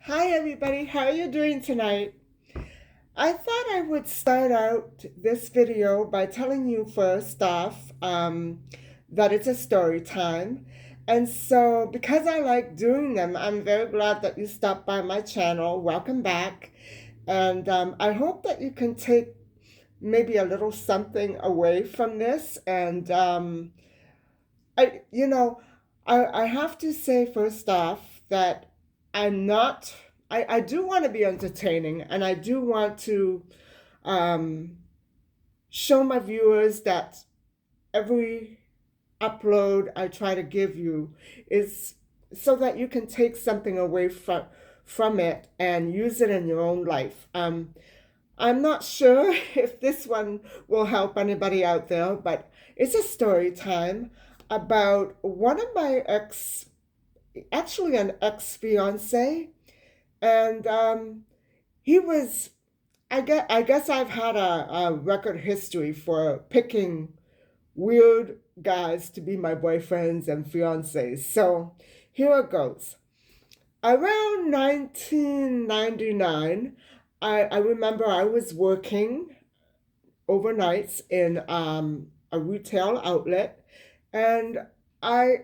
Hi everybody, how are you doing tonight? I thought I would start out this video by telling you first off that it's a story time. And so because I like doing them, I'm very glad that you stopped by my channel. Welcome back. And I hope that you can take maybe a little something away from this. And I, you know, I have to say first off that I'm not, I do want to be entertaining and I do want to um, show my viewers that every upload I try to give you is so that you can take something away from it and use it in your own life. I'm not sure if this one will help anybody out there, but it's a story time about one of my actually an ex-fiance, and he was. I guess I've had a record history for picking weird guys to be my boyfriends and fiancés. So here it goes. Around 1999, I remember I was working overnights in a retail outlet, and I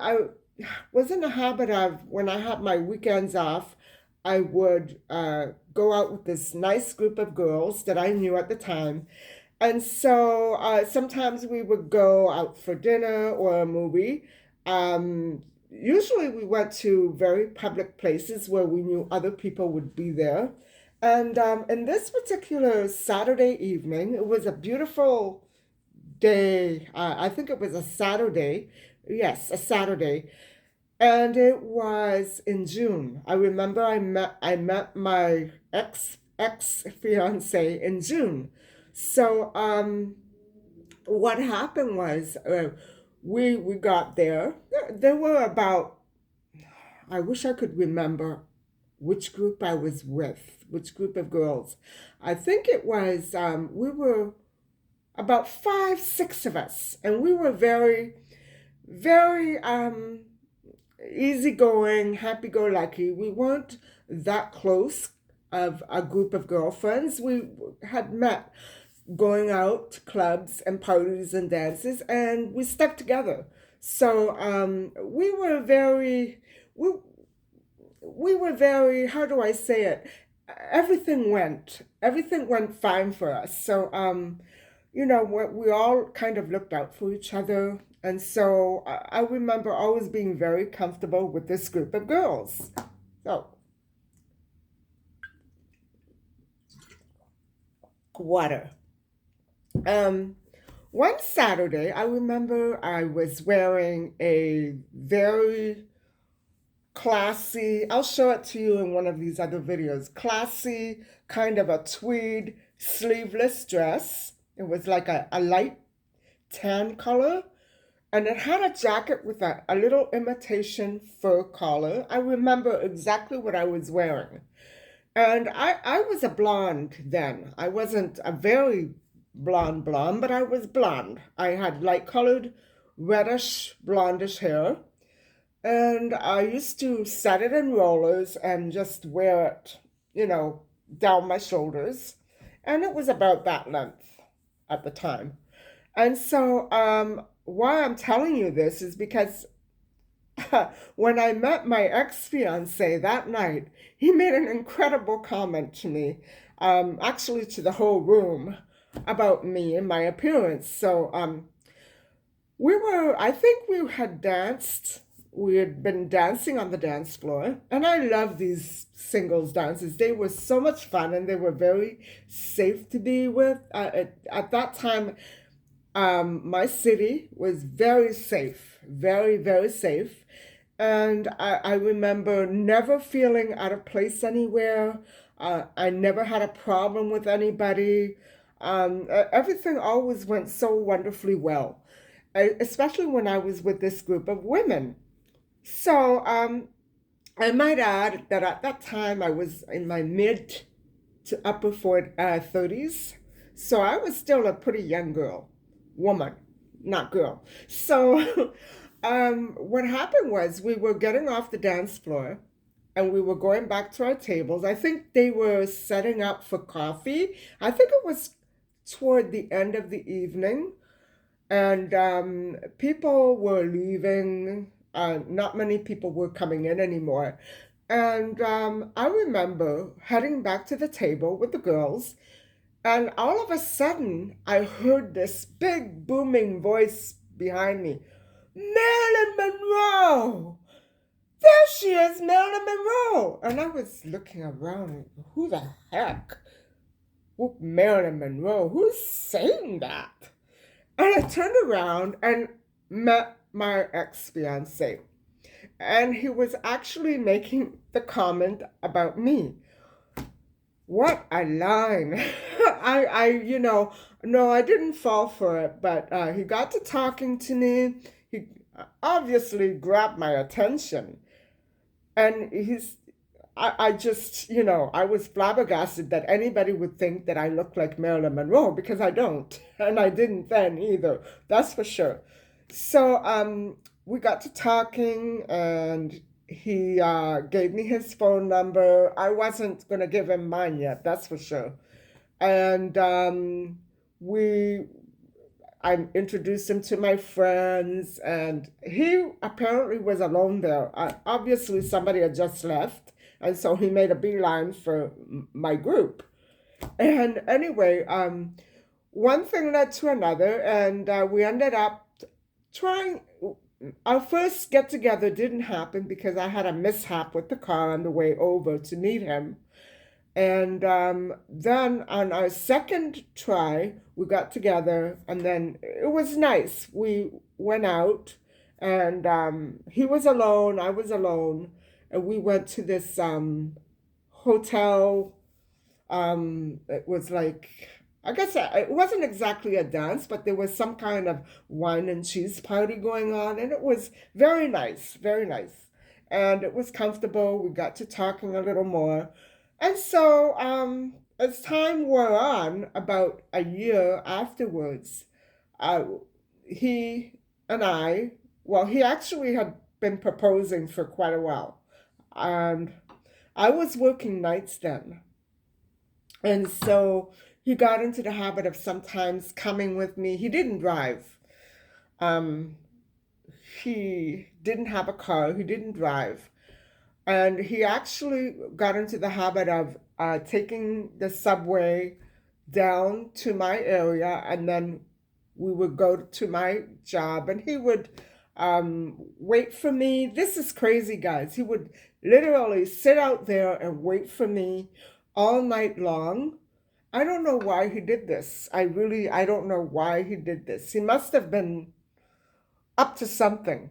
was in the habit of when I had my weekends off, I would go out with this nice group of girls that I knew at the time, and so sometimes we would go out for dinner or a movie. Usually we went to very public places where we knew other people would be there. And in this particular Saturday evening, it was a beautiful day. I think it was a Saturday. Yes, a Saturday. And it was in June. I remember I met my ex fiance in June. So what happened was we got there. There were about, I wish I could remember which group I was with, which group of girls. I think it was we were about five, six of us, and we were very easygoing, happy-go-lucky. We weren't that close of a group of girlfriends. We had met going out to clubs and parties and dances, and we stuck together. So we we were very, how do I say it? Everything went fine for us. So we all kind of looked out for each other. And so I remember always being very comfortable with this group of girls. So, water. Um, One Saturday, I remember I was wearing a very classy, I'll show it to you in one of these other videos, classy kind of a tweed sleeveless dress. It was like a light tan color, and it had a jacket with a little imitation fur collar. I remember exactly what I was wearing. And I was a blonde then. I wasn't a very blonde, but I was blonde. I had light colored, reddish, blondish hair. And I used to set it in rollers and just wear it, down my shoulders. And it was about that length at the time. And so, why I'm telling you this is because when I met my ex-fiance that night, he made an incredible comment to me, actually to the whole room, about me and my appearance. So, I think we had been dancing on the dance floor, and I love these singles dances. They were so much fun and they were very safe to be with. At that time, my city was very safe, very, very safe. And I remember never feeling out of place anywhere. I never had a problem with anybody. Everything always went so wonderfully well, especially when I was with this group of women. So I might add that at that time I was in my mid to upper 30s. So I was still a pretty young woman, not girl. So what happened was we were getting off the dance floor, and we were going back to our tables. I think they were setting up for coffee. I think it was toward the end of the evening, and people were leaving. Not many people were coming in anymore. And I remember heading back to the table with the girls, and all of a sudden, I heard this big booming voice behind me, Marilyn Monroe! There she is, Marilyn Monroe! And I was looking around, who the heck? Marilyn Monroe? Who's saying that? And I turned around and met my ex-fiance. And he was actually making the comment about me. What a line. No, I didn't fall for it, but he got to talking to me. He obviously grabbed my attention. And I just, I was flabbergasted that anybody would think that I looked like Marilyn Monroe because I don't. And I didn't then either. That's for sure. So we got to talking, and he gave me his phone number. I wasn't going to give him mine yet, that's for sure. And we I introduced him to my friends, and he apparently was alone there. Obviously, somebody had just left, and so he made a beeline for my group. And anyway, one thing led to another, and we ended up trying. Our first get together didn't happen because I had a mishap with the car on the way over to meet him. And then on our second try, we got together, and then it was nice. We went out, and he was alone, I was alone, and we went to this hotel. It was like, I guess it wasn't exactly a dance, but there was some kind of wine and cheese party going on, and it was very nice, very nice. And it was comfortable. We got to talking a little more. And so, as time wore on, about a year afterwards, uh, he and I, well, he actually had been proposing for quite a while. And I was working nights then. And so he got into the habit of sometimes coming with me. He didn't drive. Um, he didn't have a car. He didn't drive. And he actually got into the habit of taking the subway down to my area, and then we would go to my job, and he would wait for me. This is crazy, guys. He would literally sit out there and wait for me all night long. I don't know why he did this. I don't know why he did this. He must have been up to something.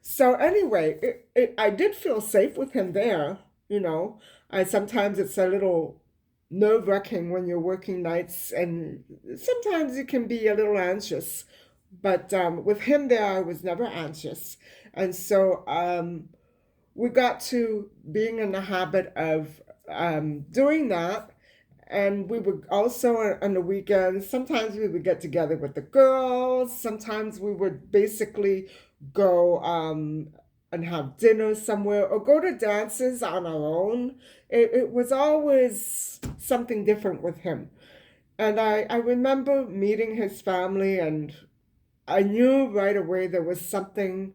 So anyway, I did feel safe with him there, you know. Sometimes it's a little nerve-wracking when you're working nights, and sometimes you can be a little anxious. But with him there, I was never anxious. And so we got to being in the habit of doing that. And we would also on the weekends, sometimes we would get together with the girls. Sometimes we would basically go and have dinner somewhere or go to dances on our own. It was always something different with him. And I remember meeting his family, and I knew right away there was something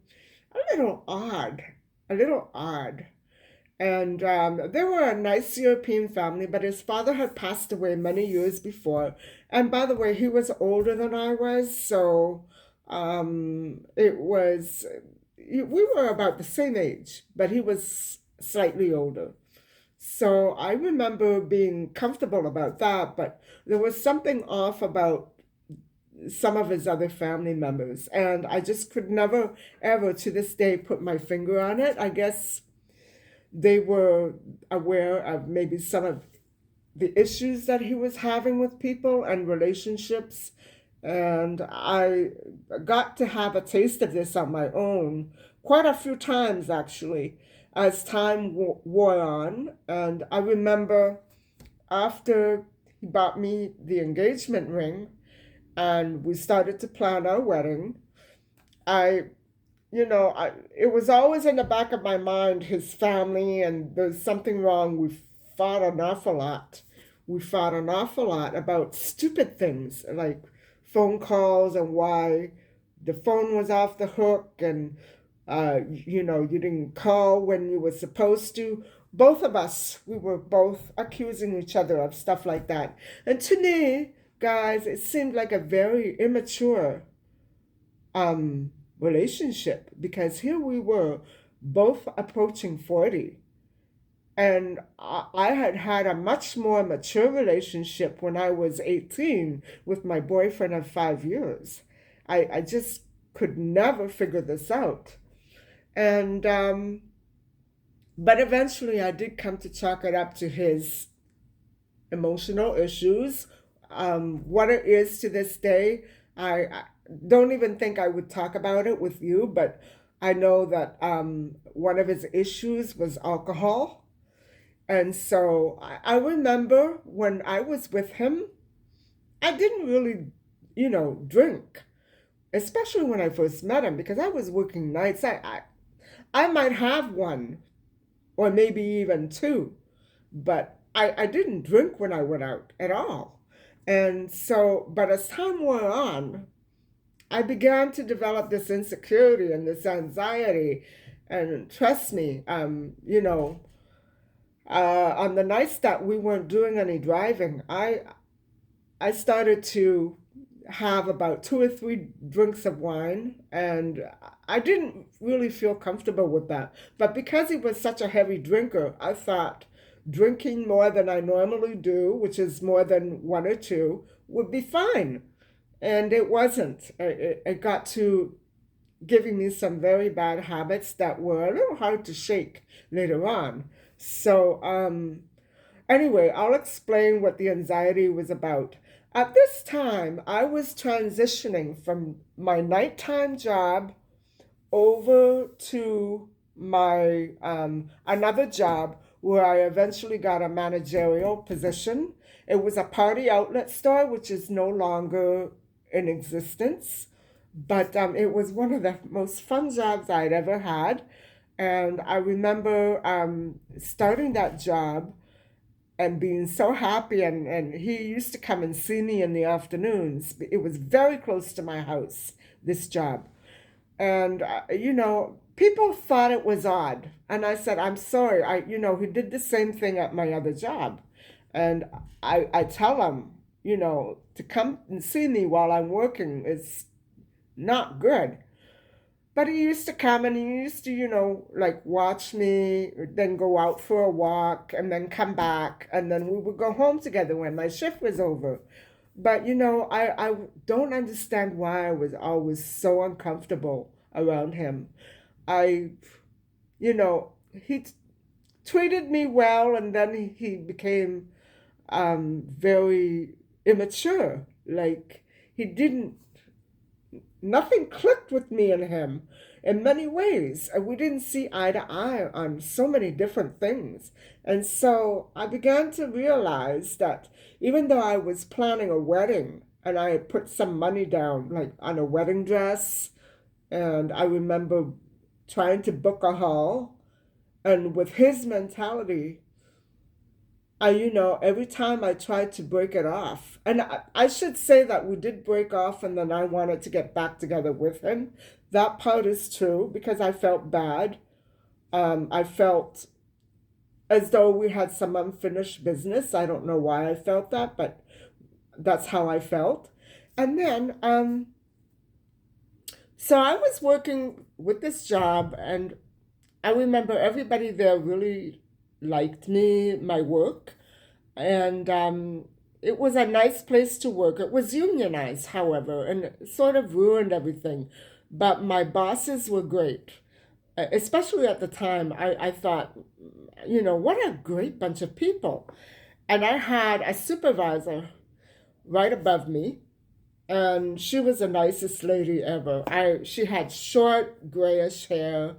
a little odd, a little odd. And they were a nice European family, but his father had passed away many years before. And by the way, he was older than I was, so we were about the same age, but he was slightly older. So I remember being comfortable about that, but there was something off about some of his other family members, and I just could never, ever to this day put my finger on it. I guess they were aware of maybe some of the issues that he was having with people and relationships. And I got to have a taste of this on my own quite a few times, actually, as time wore on. And I remember after he bought me the engagement ring and we started to plan our wedding, I it was always in the back of my mind, his family, and there's something wrong. We fought an awful lot. We fought an awful lot about stupid things like phone calls and why the phone was off the hook, and you didn't call when you were supposed to. Both of us, we were both accusing each other of stuff like that. And to me, guys, it seemed like a very immature um, relationship, because here we were both approaching 40. And I had had a much more mature relationship when I was 18 with my boyfriend of 5 years. I just could never figure this out. And, but eventually I did come to chalk it up to his emotional issues. What it is to this day, I don't even think I would talk about it with you, but I know that one of his issues was alcohol. And so I remember when I was with him, I didn't really, drink, especially when I first met him, because I was working nights. I might have one or maybe even two, but I didn't drink when I went out at all. And so, but as time wore on, I began to develop this insecurity and this anxiety. And trust me, on the nights that we weren't doing any driving, I started to have about 2 or 3 drinks of wine, and I didn't really feel comfortable with that. But because he was such a heavy drinker, I thought drinking more than I normally do, which is more than one or two, would be fine. And it wasn't. It got to giving me some very bad habits that were a little hard to shake later on. So, anyway, I'll explain what the anxiety was about. At this time, I was transitioning from my nighttime job over to my another job where I eventually got a managerial position. It was a party outlet store, which is no longer in existence, but it was one of the most fun jobs I'd ever had. And I remember starting that job and being so happy. And he used to come and see me in the afternoons. It was very close to my house, this job. And, people thought it was odd. And I said, I'm sorry. He did the same thing at my other job. And I tell him, to come and see me while I'm working is not good. But he used to come and he used to, like watch me, then go out for a walk and then come back. And then we would go home together when my shift was over. But, I don't understand why I was always so uncomfortable around him. I, he treated me well, and then he became very immature. Like, he didn't nothing clicked with me and him in many ways. We didn't see eye to eye on so many different things. And so I began to realize that even though I was planning a wedding and I had put some money down, like on a wedding dress, and I remember trying to book a hall, and with his mentality, every time I tried to break it off, and I should say that we did break off, and then I wanted to get back together with him. That part is true because I felt bad. I felt as though we had some unfinished business. I don't know why I felt that, but that's how I felt. And then, so I was working with this job, and I remember everybody there really liked me, my work, and it was a nice place to work. It was unionized, however, and it sort of ruined everything. But my bosses were great, especially at the time. I thought, what a great bunch of people. And I had a supervisor right above me, and she was the nicest lady ever. She had short grayish hair,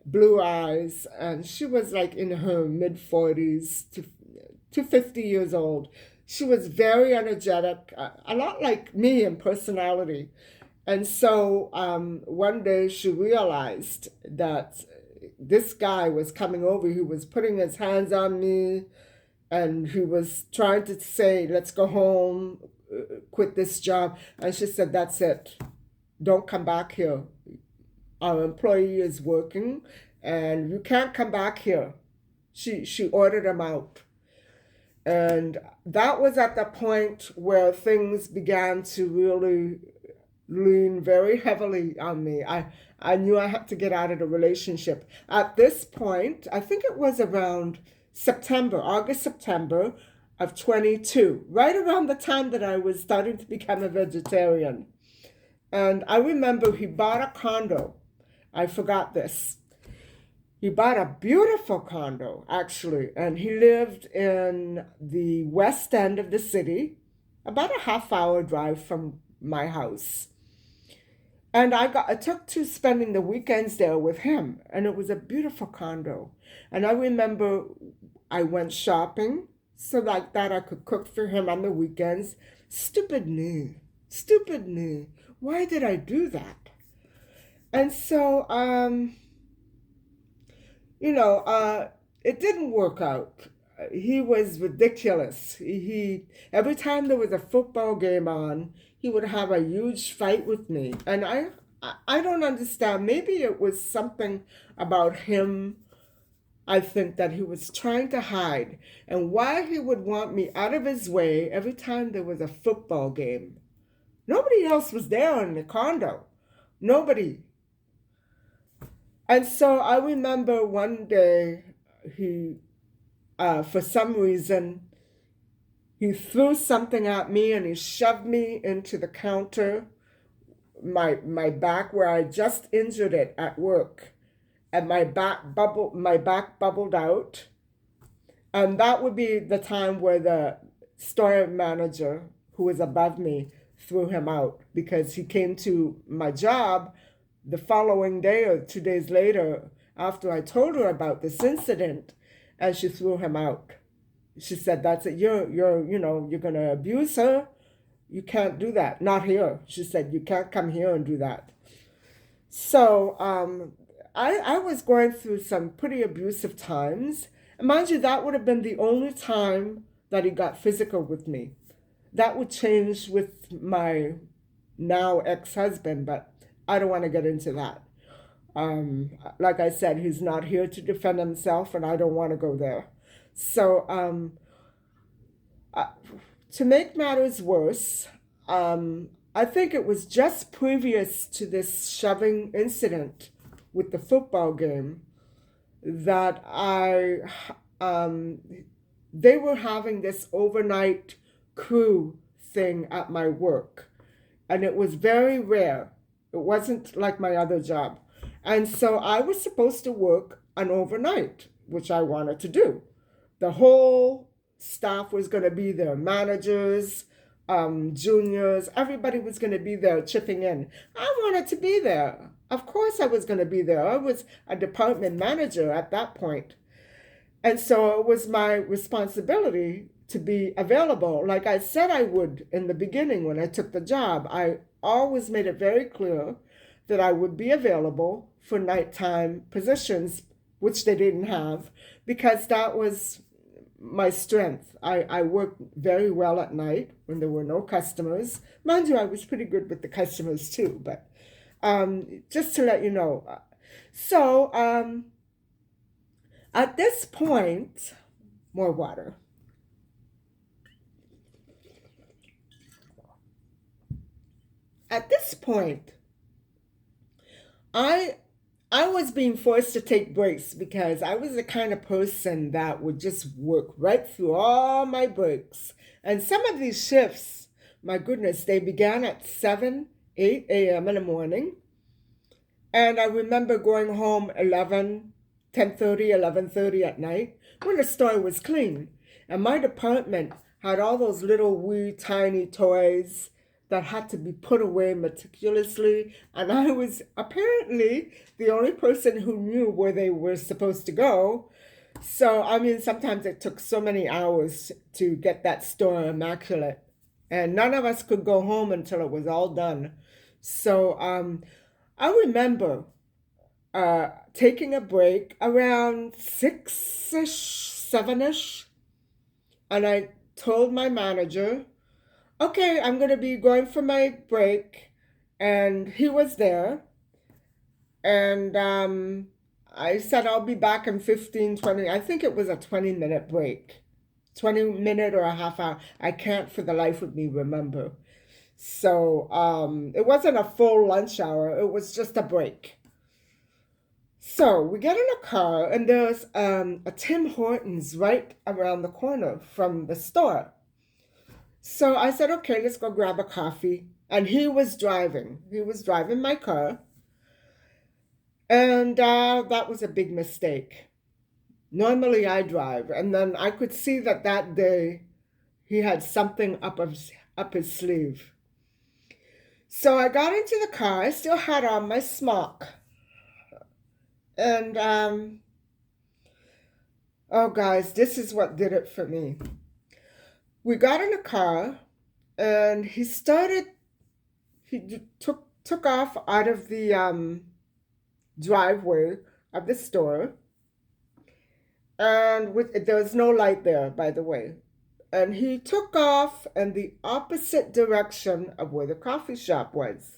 blue eyes, and she was like in her mid 40s to 50 years old. She was very energetic, a lot like me in personality. And so one day she realized that this guy was coming over. He was putting his hands on me and he was trying to say, let's go home, quit this job. And she said, that's it. Don't come back here. Our employee is working and you can't come back here. She ordered him out. And that was at the point where things began to really lean very heavily on me. I knew I had to get out of the relationship. At this point, I think it was around August, September of 22, right around the time that I was starting to become a vegetarian. And I remember he bought a condo. I forgot this. He bought a beautiful condo, actually, and he lived in the west end of the city, about a half-hour drive from my house. And I took to spending the weekends there with him, and it was a beautiful condo. And I remember I went shopping so like that I could cook for him on the weekends. Stupid me, stupid me. Why did I do that? And so, it didn't work out. He was ridiculous. He every time there was a football game on, he would have a huge fight with me, and I don't understand. Maybe it was something about him. I think that he was trying to hide, and why he would want me out of his way every time there was a football game. Nobody else was there in the condo. Nobody. And so I remember one day he, for some reason, he threw something at me and he shoved me into the counter, my back where I just injured it at work, and my back bubbled out. And that would be the time where the store manager, who was above me, threw him out because he came to my job the following day or 2 days later after I told her about this incident, and she threw him out. She said, that's it, you're gonna abuse her. You can't do that. Not here. She said, you can't come here and do that. So I was going through some pretty abusive times. And mind you, that would have been the only time that he got physical with me. That would change with my now ex-husband, but I don't want to get into that. Like I said, he's not here to defend himself, and I don't want to go there. So, to make matters worse, I think it was just previous to this shoving incident with the football game that they were having this overnight crew thing at my work, and it was very rare. It wasn't like my other job. And so I was supposed to work an overnight, which I wanted to do. The whole staff was going to be there, managers, juniors, everybody was going to be there chipping in. I wanted to be there. Of course I was going to be there. I was a department manager at that point. And so it was my responsibility to be available. Like I said I would in the beginning when I took the job, I always made it very clear that I would be available for nighttime positions, which they didn't have, because that was my strength. I worked very well at night when there were no customers. Mind you, I was pretty good with the customers too, but just to let you know. So at this point, more water. At this point, I was being forced to take breaks because I was the kind of person that would just work right through all my breaks. And some of these shifts, my goodness, they began at 7, 8 a.m. in the morning. And I remember going home 10:30, 11:30 at night when the store was clean. And my department had all those little wee tiny toys that had to be put away meticulously, and I was apparently the only person who knew where they were supposed to go. So, I mean, sometimes it took so many hours to get that store immaculate, and none of us could go home until it was all done. So I remember taking a break around 6-ish, 7-ish, and I told my manager, okay, I'm going to be going for my break. And he was there. And I said, I'll be back in 15, 20. I think it was a 20-minute break, 20-minute or a half hour. I can't for the life of me remember. So it wasn't a full lunch hour, it was just a break. So we get in a car, and there's a Tim Hortons right around the corner from the store. So I said, okay, let's go grab a coffee. And he was driving. He was driving my car. And that was a big mistake. Normally I drive. And then I could see that that day he had something up his sleeve. So I got into the car. I still had on my smock. And, oh, guys, this is what did it for me. We got in the car, and he took off out of the driveway of the store, and there was no light there, by the way. And he took off in the opposite direction of where the coffee shop was.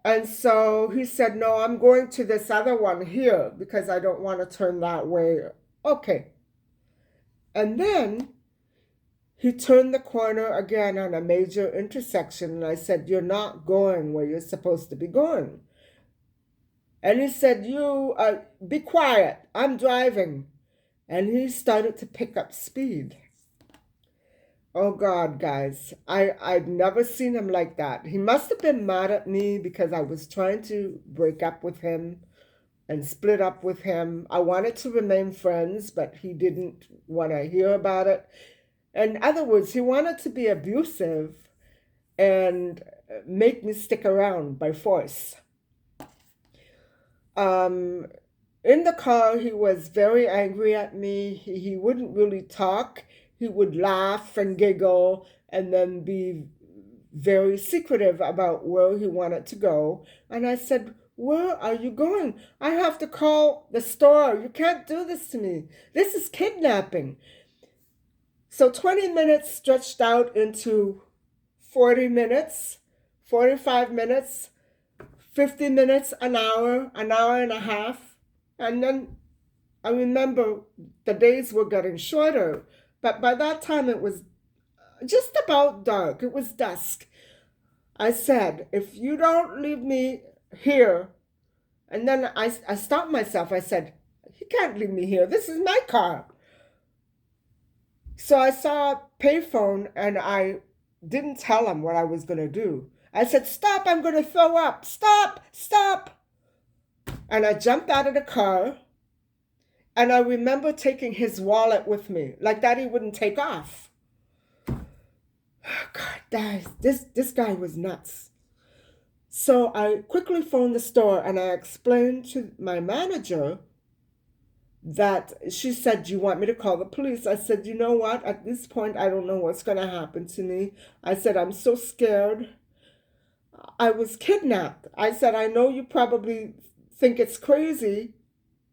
And so he said, no, I'm going to this other one here because I don't want to turn that way. Okay. And then he turned the corner again on a major intersection. And I said, you're not going where you're supposed to be going. And he said, you be quiet. I'm driving. And he started to pick up speed. Oh God, guys, I've never seen him like that. He must have been mad at me because I was trying to break up with him and split up with him. I wanted to remain friends, but he didn't want to hear about it. In other words, he wanted to be abusive and make me stick around by force. In the car, he was very angry at me. He wouldn't really talk. He would laugh and giggle and then be very secretive about where he wanted to go. And I said, where are you going? I have to call the store. You can't do this to me. This is kidnapping. So 20 minutes stretched out into 40 minutes, 45 minutes, 50 minutes, an hour and a half. And then I remember the days were getting shorter. But by that time, it was just about dark. It was dusk. I said, if you don't leave me here, and then I stopped myself. I said, he can't leave me here. This is my car. So I saw a payphone, and I didn't tell him what I was going to do. I said, stop, I'm going to throw up. Stop, stop. And I jumped out of the car. And I remember taking his wallet with me, like that he wouldn't take off. God, guys, this guy was nuts. So I quickly phoned the store and I explained to my manager that she said, do you want me to call the police? I said, you know what? At this point, I don't know what's going to happen to me. I said, I'm so scared. I was kidnapped. I said, I know you probably think it's crazy.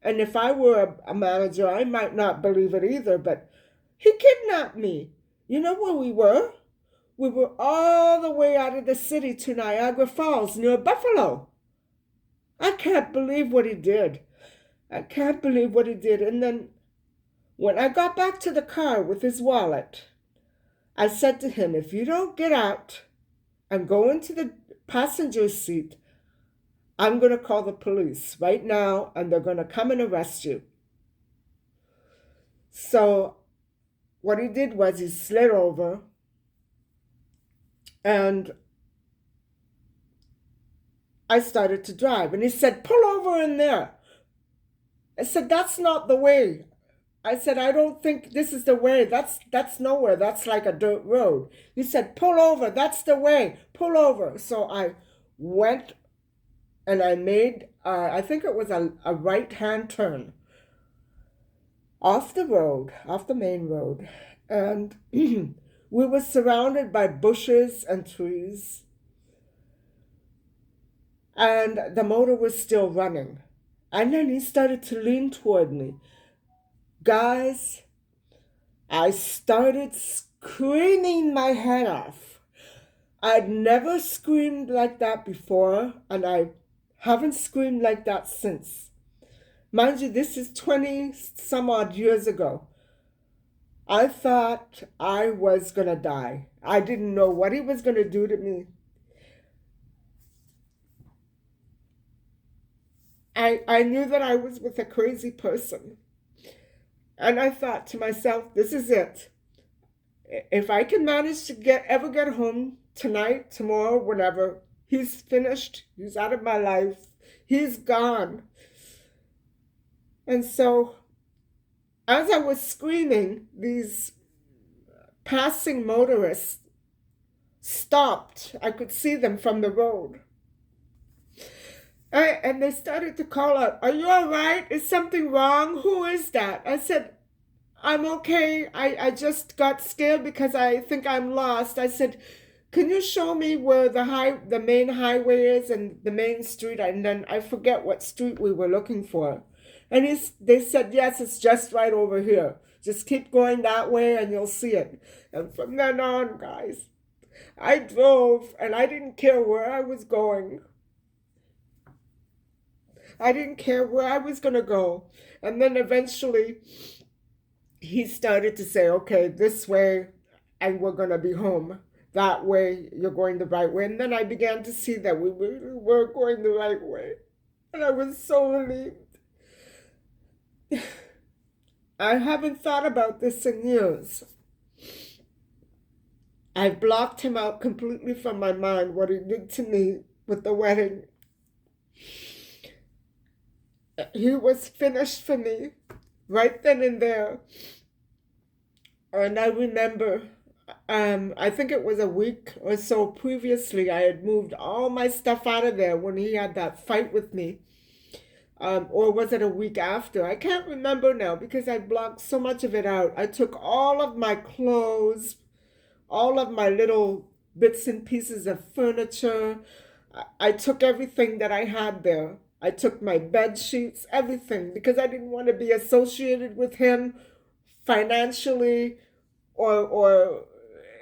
And if I were a manager, I might not believe it either, but he kidnapped me. You know where we were? We were all the way out of the city to Niagara Falls near Buffalo. I can't believe what he did. I can't believe what he did. And then when I got back to the car with his wallet, I said to him, if you don't get out and go into the passenger seat, I'm going to call the police right now, and they're going to come and arrest you. So what he did was he slid over, and I started to drive. And he said, pull over in there. I said, that's not the way. I said, I don't think this is the way. That's nowhere. That's like a dirt road. He said, pull over. That's the way. Pull over. So I went and I made, I think it was a right-hand turn off the road, off the main road. And we were surrounded by bushes and trees. and the motor was still running. And then he started to lean toward me. Guys, I started screaming my head off. I'd never screamed like that before, and I haven't screamed like that since. Mind you, this is 20 some odd years ago. I thought I was going to die. I didn't know what he was going to do to me. I knew that I was with a crazy person. And I thought to myself, this is it. If I can manage to ever get home tonight, tomorrow, whenever, he's finished. He's out of my life. He's gone. And so, as I was screaming, these passing motorists stopped. I could see them from the road. And they started to call out, "Are you all right? Is something wrong? Who is that?" I said, "I'm okay. I just got scared because I think I'm lost." I said, "Can you show me where the main highway is and the main street?" And then I forget what street we were looking for. And they said, "Yes, it's just right over here. Just keep going that way and you'll see it." And from then on, guys, I drove and I didn't care where I was going. I didn't care where I was going to go. And then eventually he started to say, "Okay, this way, and we're going to be home. That way, you're going the right way." And then I began to see that we really were going the right way. And I was so relieved. I haven't thought about this in years. I've blocked him out completely from my mind, what he did to me with the wedding. He was finished for me right then and there. And I remember, I think it was a week or so previously, I had moved all my stuff out of there when he had that fight with me. Or was it a week after? I can't remember now because I blocked so much of it out. I took all of my clothes, all of my little bits and pieces of furniture. I took everything that I had there. I took my bed sheets, everything, because I didn't want to be associated with him financially or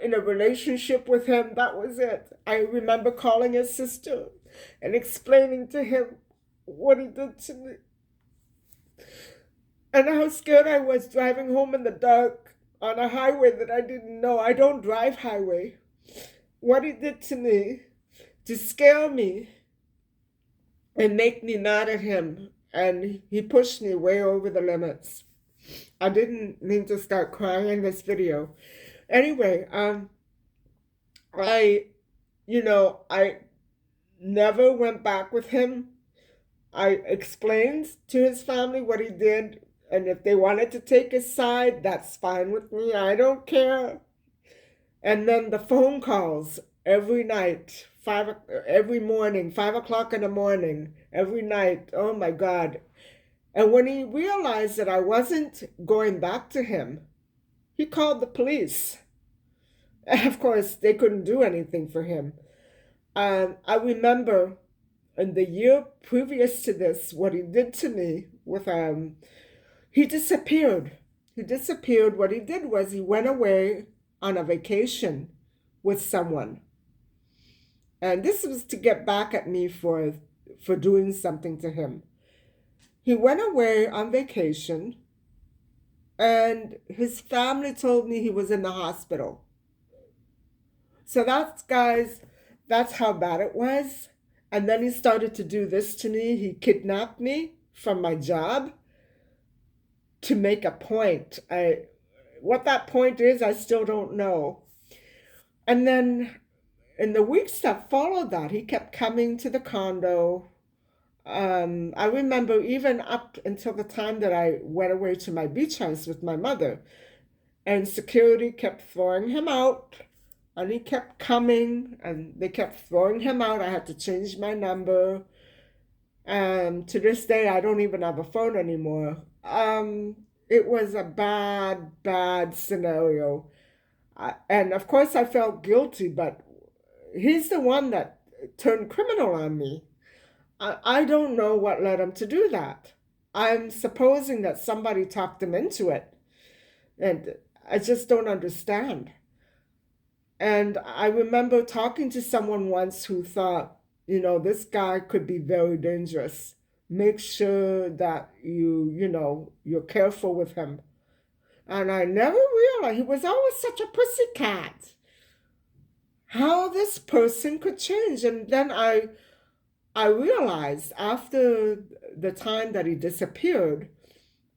in a relationship with him. That was it. I remember calling his sister and explaining to him what he did to me and how scared I was driving home in the dark on a highway that I didn't know. I don't drive highway. What he did to me to scare me and make me mad at him, and he pushed me way over the limits. I didn't mean to start crying in this video. Anyway, I never went back with him. I explained to his family what he did, and if they wanted to take his side, that's fine with me. I don't care. And then the phone calls every night, every morning, 5 o'clock in the morning, every night. Oh my God. And when he realized that I wasn't going back to him, he called the police. Of course, they couldn't do anything for him. I remember in the year previous to this, what he did to me with, he disappeared. He disappeared. What he did was he went away on a vacation with someone. And this was to get back at me for doing something to him. He went away on vacation, and his family told me he was in the hospital. So that's, guys, that's how bad it was. And then he started to do this to me. He kidnapped me from my job to make a point. What that point is, I still don't know. And then in the weeks that followed that, he kept coming to the condo. I remember even up until the time that I went away to my beach house with my mother, and security kept throwing him out, and he kept coming, and they kept throwing him out. I had to change my number. To this day, I don't even have a phone anymore. It was a bad, bad scenario. And of course, I felt guilty, but he's the one that turned criminal on me. I don't know what led him to do that. I'm supposing that somebody talked him into it, and I just don't understand. And I remember talking to someone once who thought, this guy could be very dangerous. Make sure that you're careful with him. And I never realized he was always such a pussycat. How this person could change. And then I realized after the time that he disappeared,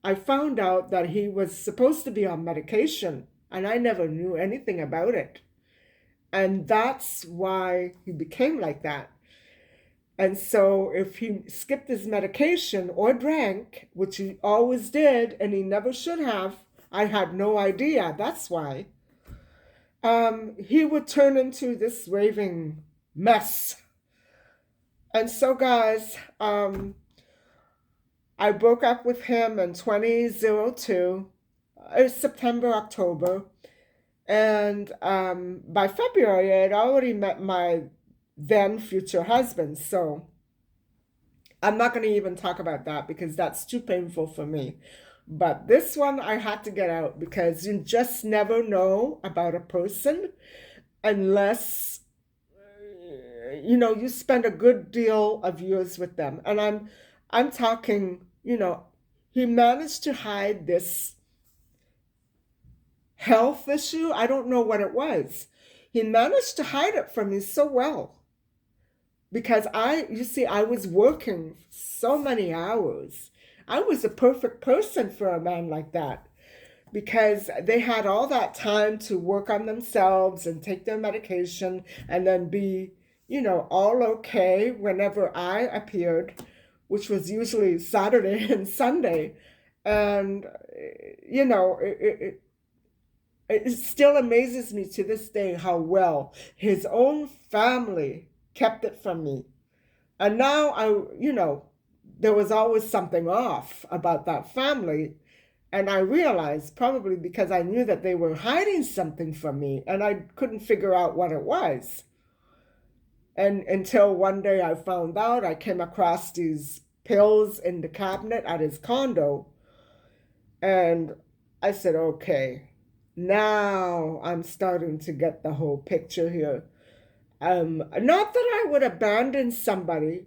I found out that he was supposed to be on medication, and I never knew anything about it. And that's why he became like that. And so if he skipped his medication or drank, which he always did, and he never should have, I had no idea. That's why. He would turn into this raving mess. And so, guys, I broke up with him in 2002, September, October. And by February, I had already met my then future husband. So I'm not going to even talk about that because that's too painful for me. But this one I had to get out because you just never know about a person unless you spend a good deal of years with them. And I'm talking, he managed to hide this health issue. I don't know what it was. He managed to hide it from me so well because I was working so many hours. I was the perfect person for a man like that because they had all that time to work on themselves and take their medication and then be, all okay whenever I appeared, which was usually Saturday and Sunday. And, it still amazes me to this day how well his own family kept it from me. And now there was always something off about that family. And I realized probably because I knew that they were hiding something from me and I couldn't figure out what it was. And until one day I found out, I came across these pills in the cabinet at his condo. And I said, okay, now I'm starting to get the whole picture here. Not that I would abandon somebody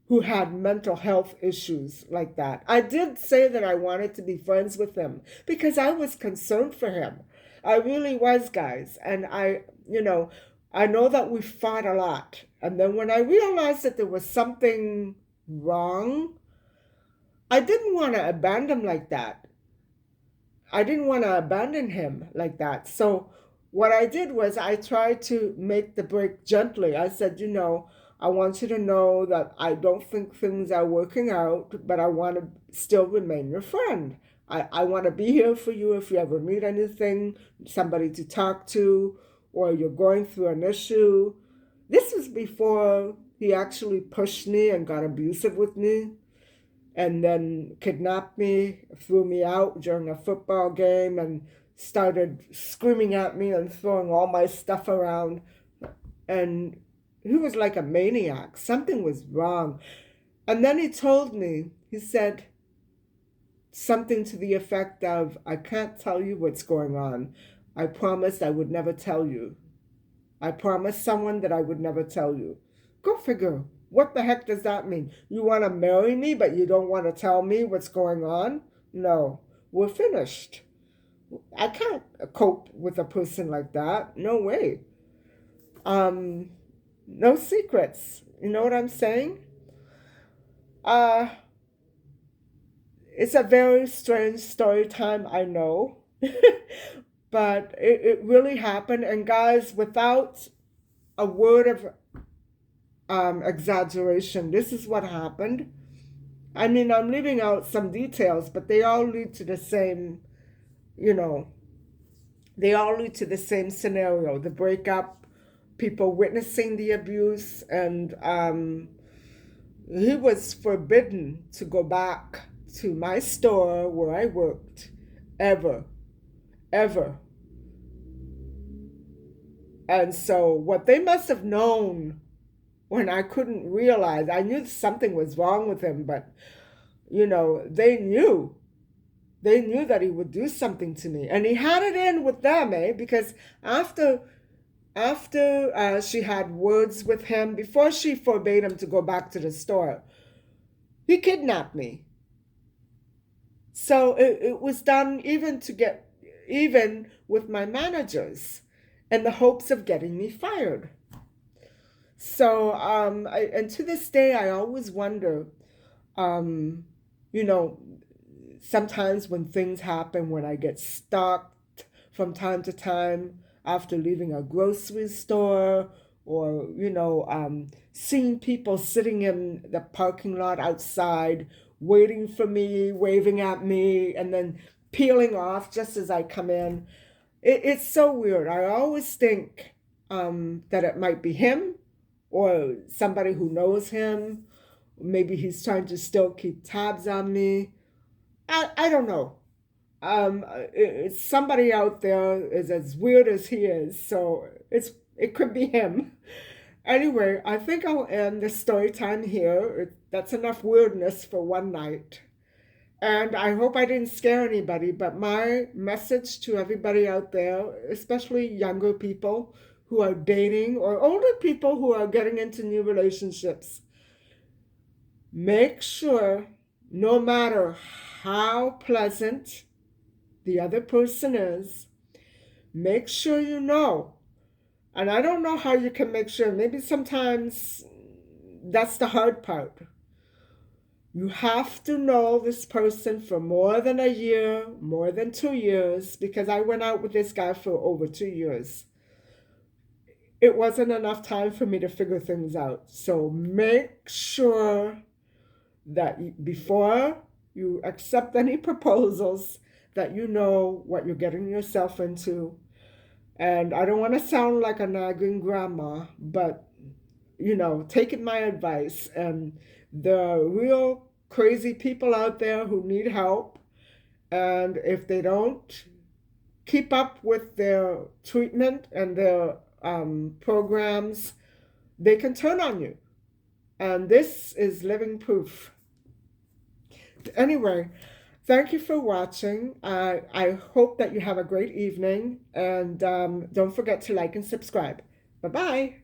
who had mental health issues like that. I did say that I wanted to be friends with him because I was concerned for him. I really was, guys. And I know that we fought a lot. And then when I realized that there was something wrong, I didn't want to abandon him like that. I didn't want to abandon him like that. So what I did was I tried to make the break gently. I said, I want you to know that I don't think things are working out, but I want to still remain your friend. I want to be here for you if you ever need anything, somebody to talk to, or you're going through an issue. This was before he actually pushed me and got abusive with me and then kidnapped me, threw me out during a football game and started screaming at me and throwing all my stuff around. And he was like a maniac. Something was wrong. And then he told me, he said something to the effect of, I can't tell you what's going on. I promised I would never tell you. I promised someone that I would never tell you. Go figure. What the heck does that mean? You want to marry me, but you don't want to tell me what's going on? No, we're finished. I can't cope with a person like that. No way. No secrets. You know what I'm saying? It's a very strange story time, I know. But it really happened. And guys, without a word of exaggeration, this is what happened. I mean, I'm leaving out some details, but they all lead to the same, they all lead to the same scenario, the breakup, people witnessing the abuse, and he was forbidden to go back to my store where I worked, ever, ever. And so what they must have known when I couldn't realize. I knew something was wrong with him, but you know, they knew. They knew that he would do something to me. And he had it in with them, eh? Because after she had words with him, before she forbade him to go back to the store, he kidnapped me. So it was done even to get even with my managers in the hopes of getting me fired. So, and to this day, I always wonder, um, you know, sometimes when things happen, when I get stopped from time to time after leaving a grocery store, or seeing people sitting in the parking lot outside waiting for me, waving at me, and then peeling off just as I come in. It's so weird. I always think that it might be him or somebody who knows him. Maybe he's trying to still keep tabs on me. I don't know. It's somebody out there is as weird as he is, so it could be him. Anyway, I think I'll end the story time here. That's enough weirdness for one night. And I hope I didn't scare anybody, but my message to everybody out there, especially younger people who are dating or older people who are getting into new relationships, make sure, no matter how pleasant the other person is, make sure you know. And I don't know how you can make sure. Maybe sometimes that's the hard part. You have to know this person for more than a year, more than 2 years, because I went out with this guy for over 2 years. It wasn't enough time for me to figure things out. So make sure that before you accept any proposals, that you know what you're getting yourself into. And I don't want to sound like a nagging grandma, but taking my advice. And the real crazy people out there who need help, and if they don't keep up with their treatment and their programs, they can turn on you. And this is living proof. Anyway, thank you for watching. I hope that you have a great evening, and don't forget to like and subscribe. Bye-bye.